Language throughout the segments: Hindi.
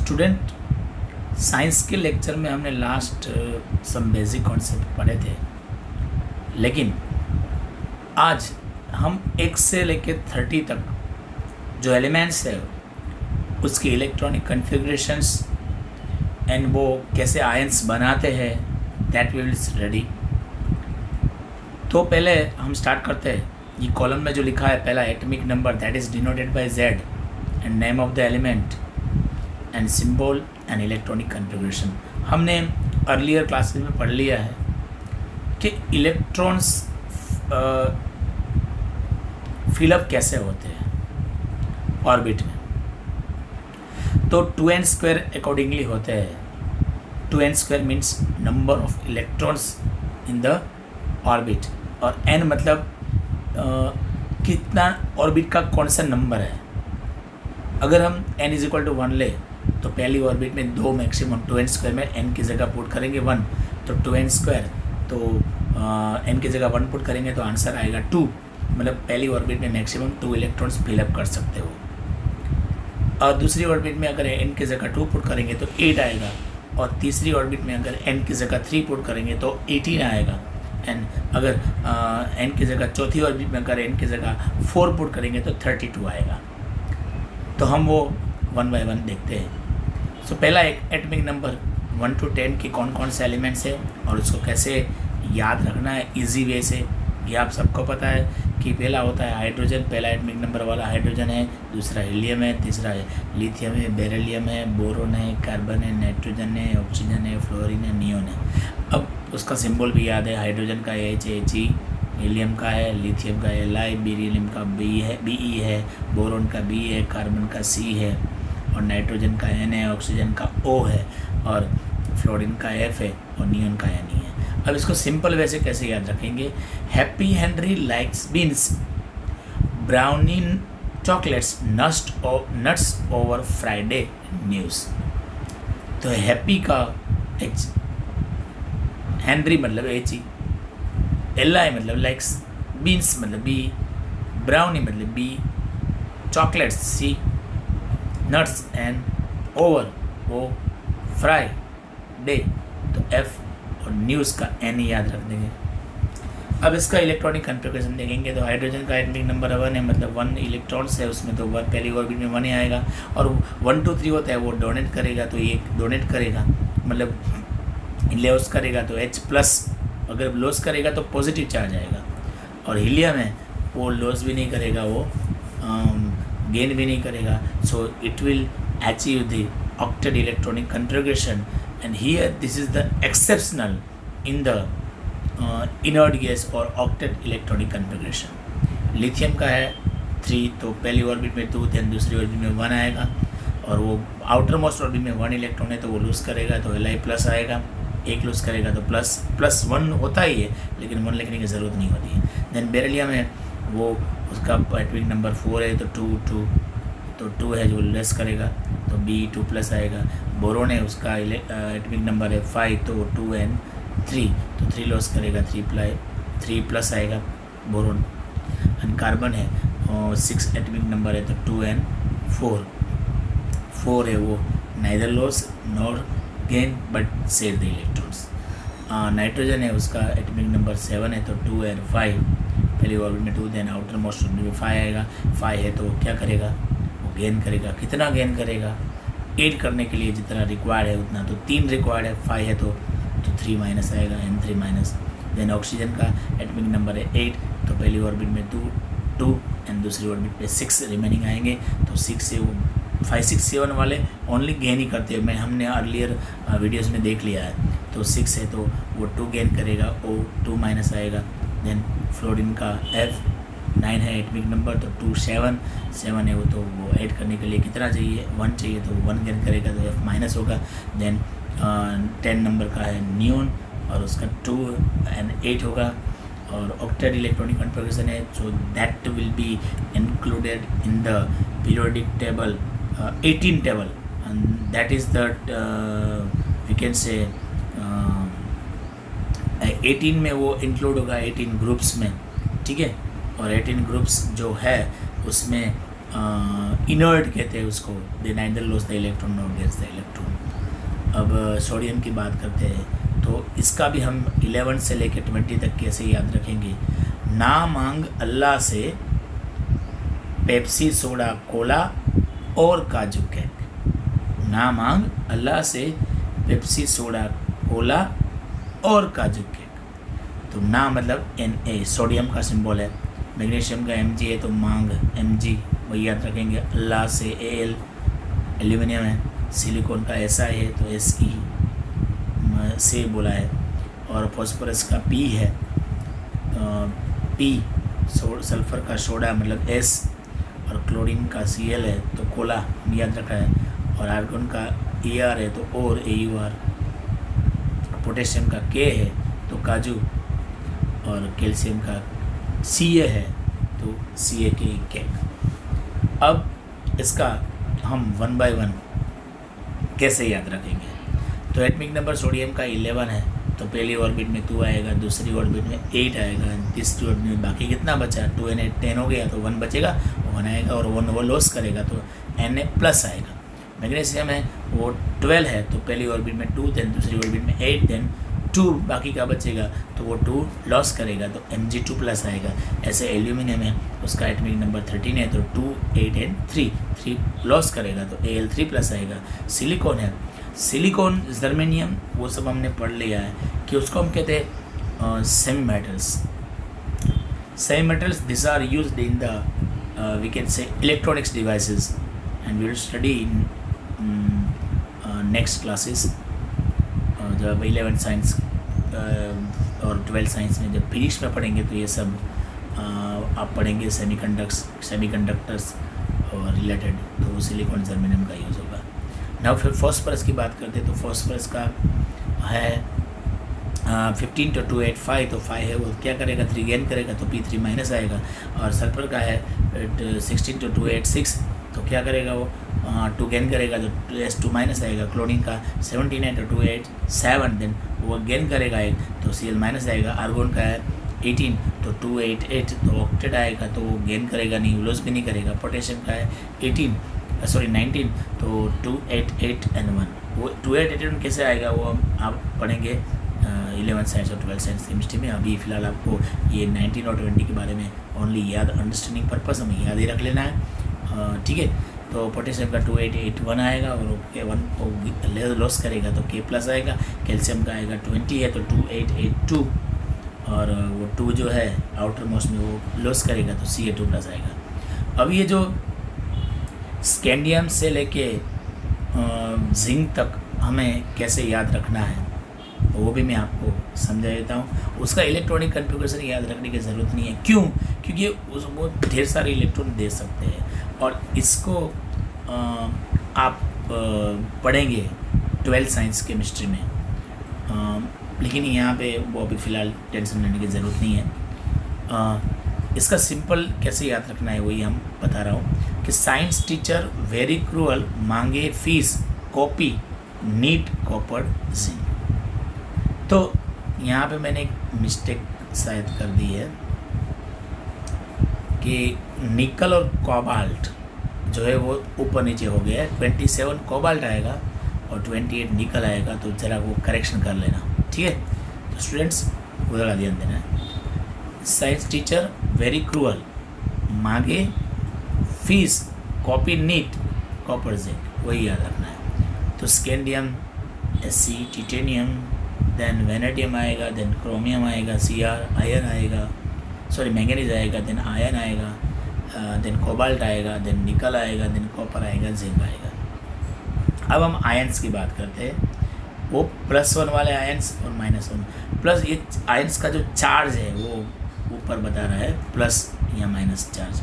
स्टूडेंट, साइंस के लेक्चर में हमने लास्ट सम बेसिक कॉन्सेप्ट पढ़े थे, लेकिन आज हम 1 से लेकर 30 तक जो एलिमेंट्स है उसकी इलेक्ट्रॉनिक कन्फिग्रेशंस एंड वो कैसे आयंस बनाते हैं दैट वी विल स्टडी। तो पहले हम स्टार्ट करते हैं। ये कॉलम में जो लिखा है पहला atomic number that is denoted by Z and name of the element and symbol and electronic configuration. हमने अर्लियर क्लासेस में पढ़ लिया है कि इलेक्ट्रॉन्स फिलअप कैसे होते हैं ऑर्बिट में। तो 2n² अकॉर्डिंगली होते हैं। 2n² means number of electrons in the orbit, और n मतलब कितना ऑर्बिट का कौन सा नंबर है। अगर हम n इज इक्वल टू 1 ले तो पहली ऑर्बिट में 2 मैक्सिमम 2n² में n की जगह पुट करेंगे 1, तो 2n², तो n की जगह 1 पुट करेंगे तो आंसर आएगा 2। मतलब पहली ऑर्बिट में मैक्सिमम 2 इलेक्ट्रॉन्स फिलअप कर सकते हो। और दूसरी ऑर्बिट में अगर n की जगह 2 पुट करेंगे तो 8 आएगा, और तीसरी ऑर्बिट में अगर n की जगह 3 पुट करेंगे तो 18 आएगा। एंड अगर n की जगह चौथी ऑर्बिट में अगर n की जगह 4 पुट करेंगे तो 32 आएगा। तो हम वो 1 बाय 1 देखते हैं। सो पहला एक एटॉमिक नंबर 1 to 10 के कौन कौन से एलिमेंट्स है और उसको कैसे याद रखना है इजी वे से, ये आप सबको पता है कि पहला होता है हाइड्रोजन। पहला एटॉमिक नंबर वाला हाइड्रोजन है, दूसरा हीलियम है, तीसरा लिथियम है, बेरिलियम है, बोरोन है, कार्बन है, नाइट्रोजन है, ऑक्सीजन है, फ्लोरीन है, नियोन है। अब उसका सिंबल भी याद है। हाइड्रोजन का HE, हीलियम का है, लिथियम का Li, बेरिलियम का Be है, बोरोन का B है, कार्बन का C है, और नाइट्रोजन का N है, ऑक्सीजन का O है, और फ्लोरीन का F है, और नियोन का N है। अब इसको सिंपल वैसे कैसे याद रखेंगे। Happy Henry likes beans, browning chocolates, nuts over Friday news. तो हैप्पी का H, हेनरी मतलब HE, Li मतलब लाइक्स, बीन्स मतलब B, ब्राउनी मतलब B, chocolates C, nuts and over O, Friday तो F, और न्यूज़ का N याद रख देंगे। अब इसका इलेक्ट्रॉनिक कन्फिग्रेशन देखेंगे तो हाइड्रोजन का एटॉमिक नंबर 1 है, मतलब 1 इलेक्ट्रॉन्स है उसमें, तो 1 पहली ऑर्बिट में 1 ही आएगा। और 1 2 3 होता है वो डोनेट करेगा, तो ये डोनेट करेगा मतलब लॉस करेगा तो H+, अगर लॉस करेगा तो पॉजिटिव चार्ज आएगा। और हीलियम है वो लॉस भी नहीं करेगा, वो गेन भी नहीं करेगा। So it will achieve the octet electronic configuration, and here this is the exceptional in the inert gas or octet electronic configuration। Lithium का है 3, तो पहली ऑर्बिट में 2, then दूसरी ऑर्बिट में 1 आएगा, और वो आउटर मोस्ट ऑर्बिट में 1 इलेक्ट्रॉन है तो वो लूज़ करेगा तो Li+ आएगा, एक लूज़ करेगा तो +1 होता ही है, लेकिन 1 लिखने की ज़रूरत नहीं होती है। देन बेरिलियम है वो उसका एटॉमिक नंबर 4 है तो 2 है जो लेस करेगा तो Be2+ आएगा। बोरोन है उसका एटॉमिक नंबर है 5 तो 2n3 तो 3 लॉस करेगा 3+ आएगा बोरोन। एंड कार्बन है 6 एटॉमिक नंबर है तो 2n4 है वो neither loss nor gain but save the electrons. Nitrogen है उसका एटॉमिक नंबर 7 है तो 2n5, पहली ऑर्बिट में 2, देन आउटर मोस्ट ऑर्बिट में 5 आएगा। 5 है तो क्या करेगा, वो गेन करेगा। कितना गेन करेगा, 8 करने के लिए जितना रिक्वायर्ड है उतना, तो 3 रिक्वायर्ड है, 5 है तो 3- आएगा, N3-। देन ऑक्सीजन का एटॉमिक नंबर है 8, तो पहली ऑर्बिट में 2 एंड दूसरी ऑर्बिट पे 6 रिमेनिंग आएंगे, तो 6 से वो 5 6 7 वाले ओनली गेन ही करते हैं, हमने अर्लियर वीडियोज़ में देख लिया है। तो 6 है तो वो 2 गेन करेगा, O2- आएगा। देन फ्लोरीन का F 9 है एटॉमिक नंबर तो 2 7 है वो, तो वो ऐड करने के लिए कितना चाहिए, 1 चाहिए, तो 1 गेन करेगा तो F- होगा। देन 10 नंबर का है नियोन और उसका 2 and 8 होगा, और ऑक्टेट इलेक्ट्रॉनिक कन्फिग्रेशन है, so that will be included in the periodic table 18 table, and that is the we can say 18 में वो इंक्लूड होगा 18 ग्रुप्स में, ठीक है। और 18 ग्रुप्स जो है उसमें इनर्ट कहते हैं उसको, they neither lose the electron nor gets the electron. अब सोडियम की बात करते हैं तो इसका भी हम 11 से लेकर 20 तक कैसे याद रखेंगे। ना मांग अल्लाह से पेप्सी सोडा कोला और काजू केक। ना मांग अल्लाह से पेप्सी सोडा कोला और काजू केक। तो ना मतलब Na, सोडियम का सिंबल है, मैग्नीशियम का Mg है तो मांग Mg वही याद रखेंगे। अल्लाह से Al, एल्यूमिनियम है। सिलिकॉन का SI है तो Se से बोला है। और फॉस्फोरस का P है, P सल्फर का सोडा मतलब S, और क्लोरीन का Cl है तो कोला याद रखा है। और आर्गन का Ar है तो और AuR। पोटेशियम का K है तो काजू, और कैल्शियम का Ca है तो Ca के केक। अब इसका हम 1 by 1 कैसे याद रखेंगे। तो एटमिक नंबर सोडियम का 11 है तो पहली ऑर्बिट में 2 आएगा, दूसरी ऑर्बिट में 8 आएगा, तीसरी ऑर्बिट में बाकी कितना बचा 2 and 8 10 हो गया तो 1 बचेगा, 1 आएगा और 1 वो लॉस करेगा तो Na प्लस आएगा। मैग्नीशियम है वो 12 है तो पहली ऑर्बिट में 2, देन दूसरी ऑर्बिट में 8, देन 2 बाकी का बचेगा तो वो 2 लॉस करेगा तो Mg2 प्लस आएगा। ऐसे एल्यूमिनियम है उसका एटमिक नंबर 13 है तो 2, 8 and 3 लॉस करेगा तो Al3 प्लस आएगा। सिलिकॉन है, सिलिकॉन, जर्मेनियम वो सब हमने पढ़ लिया है कि उसको हम कहते हैं semi metals. Semi metals this are used in the we can say electronics devices and we will study in next classes. जब 11 साइंस और 12 साइंस में जब फिजिक्स में पढ़ेंगे तो ये सब आप पढ़ेंगे सेमीकंडक्टर्स और रिलेटेड, तो सिलिकॉन जर्मेनियम का यूज़ होगा। ना फिर फॉस्फरस की बात करते हैं तो फॉस्फरस का है 15 to 285 तो 5 है वो क्या करेगा 3 गेन करेगा तो P3 माइनस आएगा। और सल्फर का है 16 to 286 तो क्या करेगा वो 2 गेन करेगा तो S2 माइनस आएगा। क्लोरीन का 79 to 287 देन वो गेन करेगा एक तो Cl माइनस आएगा। आर्गोन का है 18 तो 288 तो ऑक्टेट आएगा तो वो गेन करेगा नहीं, लॉस भी नहीं करेगा। पोटेशियम का है 19 तो 288 and 1 वो 288 कैसे आएगा वो आप पढ़ेंगे 11 साइंस और 12 साइंस केमिस्ट्री में। अभी फ़िलहाल आपको ये 19 और 20 के बारे में ओनली याद अंडरस्टैंडिंग पर्पस हमें याद ही रख लेना है, ठीक है। तो पोटेशियम का 2881 आएगा और K1 को लॉस करेगा तो K प्लस आएगा। कैल्शियम का आएगा 20 है तो 2882 और वो 2 जो है आउटर मोस्ट में वो लॉस करेगा तो Ca2 प्लस आएगा। अब ये जो स्कैंडियम से लेके जिंक तक हमें कैसे याद रखना है वो भी मैं आपको समझा देता हूँ। उसका इलेक्ट्रॉनिक कन्फिगरेशन याद रखने की ज़रूरत नहीं है, क्यों? क्योंकि वो ढेर सारे इलेक्ट्रॉन दे सकते हैं और इसको आप पढ़ेंगे 12 साइंस केमिस्ट्री में, लेकिन यहाँ पे वो अभी फ़िलहाल टेंशन लेने की ज़रूरत नहीं है। इसका सिंपल कैसे याद रखना है वही हम बता रहा हूँ कि साइंस टीचर वेरी क्रूअल मांगे fees copy neat copper zinc. तो यहाँ पे मैंने एक मिस्टेक शायद कर दी है कि निकल और कोबाल्ट जो है वो ऊपर नीचे हो गया है। 27 कोबाल्ट आएगा और 28 निकल आएगा, तो ज़रा वो करेक्शन कर लेना, ठीक है। तो स्टूडेंट्स वो ज़रा ध्यान देना है। साइंस टीचर वेरी क्रूअल मांगे fees copy neat copper zinc, वही याद रखना है। तो scandium Sc titanium, then vanadium आएगा, देन क्रोमियम आएगा, Cr आयरन आएगा, सॉरी मैंगनीज आएगा, देन आयरन आएगा, देन कोबाल्ट आएगा, देन निकल आएगा, देन कॉपर आएगा, जिंक आएगा। अब हम आयंस की बात करते हैं। वो +1 वाले आयंस और -1 प्लस ये आयंस का जो चार्ज है वो ऊपर बता रहा है प्लस या माइनस चार्ज।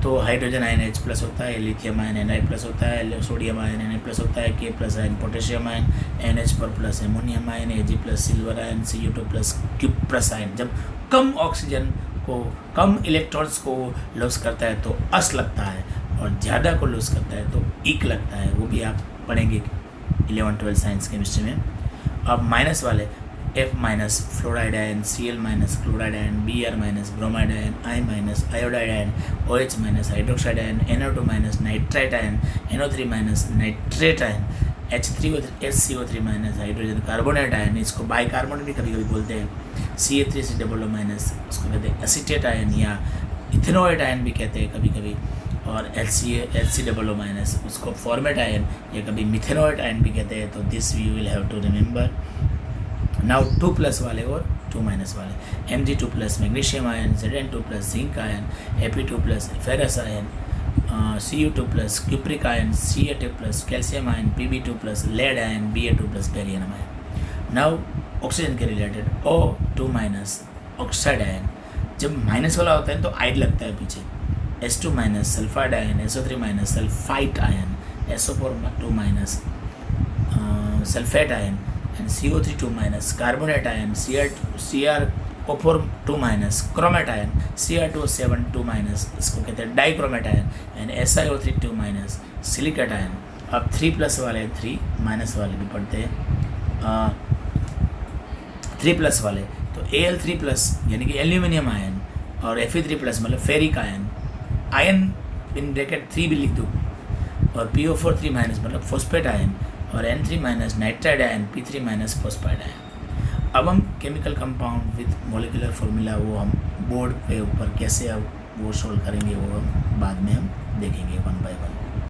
तो हाइड्रोजन आयन H प्लस होता है, लिथियम आयन Na प्लस होता है, सोडियम आयन Na प्लस होता है, K plus ion potassium ion, NH पर plus ammonium ion, Ag plus silver ion, Cu2 plus cuprous ion. जब कम ऑक्सीजन को कम इलेक्ट्रॉन्स को लॉस करता है तो अस लगता है और ज़्यादा को लॉस करता है तो इक लगता है, वो भी आप पढ़ेंगे 11-12 साइंस केमिस्ट्री में। अब माइनस वाले F minus fluoride ion, Cl minus chloride ion, Br minus bromide ion, I minus iodide ion, OH minus hydroxide ion, NO2 minus nitrite ion, NO3 minus nitrate ion, HCO3 minus hydrogen carbonate ion, इसको बाइकार्बोनेट भी कभी कभी बोलते हैं, CA3COO माइनस, उसको कहते हैं एसीटेट आयन या इथेनोएट आयन भी कहते हैं कभी कभी, और HCOO माइनस, उसको फॉर्मेट आयन या कभी मिथेनोएट आयन भी कहते हैं. तो this you will have to remember. Now 2+ वाले और 2- वाले, Mg2+ magnesium ion, Zn2+ zinc ion, Ap2+ ferrous ion, Cu2+ cupric ion, Ca2+ calcium ion, Pb2+ lead ion, Ba2+ barium ion. Now oxygen के रिलेटेड O2- ऑक्साइड आयन, जब माइनस वाला होता है तो आइड लगता है पीछे, S2- sulphide ion, SO3- sulphite ion, SO4- sulphate ion, and CO3- carbonate ion, CrO4- chromate ion, Cr2O7- इसको कहते हैं dichromate ion, and SiO3- silicate ion. अब 3+ वाले 3- वाले भी पढ़ते हैं. 3+ वाले तो Al3+ यानी कि एल्यूमिनियम आयन, और Fe3+ मतलब ferric ion, ion in bracket 3 भी लिख दो, और PO4 3- मतलब फॉस्फेट आयन, और N3- nitride ion, P3- phosphide ion. अब हम chemical compound with molecular formula वो हम बोर्ड पे ऊपर कैसे अब वो सोल्व करेंगे वो हम बाद में हम देखेंगे 1 by 1.